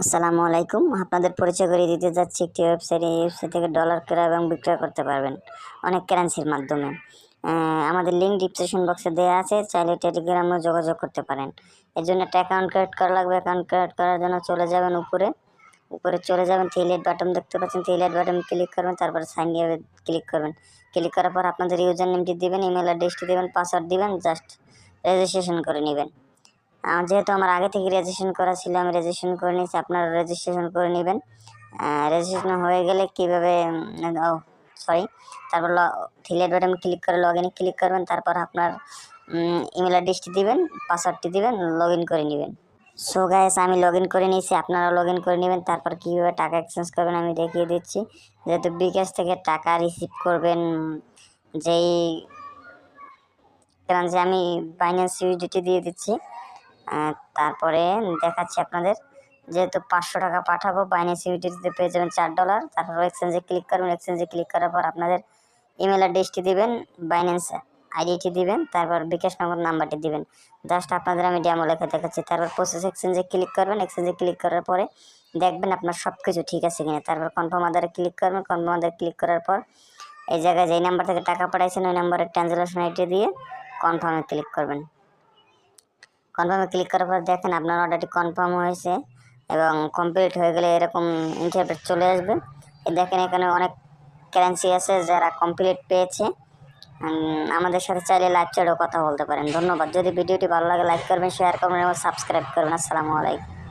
আসসালামু আলাইকুম। আপনাদের পরিচয় করিয়ে দিতে যাচ্ছি একটি ওয়েবসাইট। এই ওয়েবসাইট থেকে ডলার ক্রয় এবং বিক্রয় করতে পারবেন অনেক কারেন্সির মাধ্যমে। আমাদের লিঙ্ক ডিসক্রিপশন বক্সে দেওয়া আছে, চাইলে টেলিগ্রামেও যোগাযোগ করতে পারেন। এর জন্য একটা অ্যাকাউন্ট ক্রিয়েট করা লাগবে। অ্যাকাউন্ট ক্রিয়েট করার জন্য চলে যাবেন উপরে চলে যাবেন, থ্রি বাটন দেখতে পাচ্ছেন, থ্রি বাটন ক্লিক করবেন, তারপর সাইন ইনে ক্লিক করবেন। ক্লিক করার পর আপনাদের ইউজার নেমটি দিবেন, ইমেল অ্যাড্রেসটি দেবেন, পাসওয়ার্ড দিবেন, জাস্ট রেজিস্ট্রেশন করে নেবেন। যেহেতু আমার আগে থেকে রেজিস্ট্রেশন করা ছিল, আমি রেজিস্ট্রেশন করে নিয়েছি, আপনারা রেজিস্ট্রেশন করে নেবেন। রেজিস্ট্রেশন হয়ে গেলে কীভাবে তারপর থ্রি বাটন ক্লিক করে লগ ইনে ক্লিক করবেন, তারপর আপনার ইমেল অ্যাড্রেসটি দিবেন, পাসওয়ার্ডটি দিবেন, লগ ইন করে নেবেন। সো গাইস, আমি লগ ইন করে নিয়েছি, আপনারা লগ ইন করে নেবেন। তারপর কীভাবে টাকা এক্সচেঞ্জ করবেন আমি দেখিয়ে দিচ্ছি। যেহেতু বিকাশ থেকে টাকা রিসিভ করবেন, যেই যে আমি বাইন্যান্স ইউএসডিটি দিয়ে দিচ্ছি। তারপরে দেখাচ্ছি আপনাদের, যেহেতু 500 টাকা পাঠাবো, বাইন্যান্স ইউএসডিতে পেয়ে যাবেন $4। তারপর এক্সচেঞ্জে ক্লিক করবেন। এক্সচেঞ্জে ক্লিক করার পর আপনাদের ইমেল অ্যাড্রেসটি দিবেন, বাইন্যান্স আইডিটি দিবেন, তারপর বিকাশ নাম্বারটি দিবেন। জাস্ট আপনাদের আমি ডেমো লেখা দেখাচ্ছি। তারপর প্রসেস এক্সচেঞ্জে ক্লিক করবেন। এক্সচেঞ্জে ক্লিক করার পরে দেখবেন আপনার সব কিছু ঠিক আছে কিনা। তারপর কনফার্ম আদারে ক্লিক করবেন। কনফার্ম আদারে ক্লিক করার পর এই জায়গায় যেই নাম্বার থেকে টাকা পাঠাইছেন ওই নাম্বারের ট্রানজ্যাকশন আইডি দিয়ে কনফার্মে ক্লিক করবেন। কনফার্মে ক্লিক করার পর দেখেন আপনার অর্ডারটি কনফার্ম হয়েছে এবং কমপ্লিট হয়ে গেলে এরকম ইন্টারপ্রেট চলে আসবে। দেখেন এখানে অনেক কারেন্সি আছে যারা কমপ্লিট পেয়েছে। আমাদের সাথে চাইলে লাইভ চ্যাটেও কথা বলতে পারেন। ধন্যবাদ। যদি ভিডিওটি ভালো লাগে লাইক করবেন, শেয়ার করবেন এবং সাবস্ক্রাইব করবেন। আসসালামু আলাইকুম।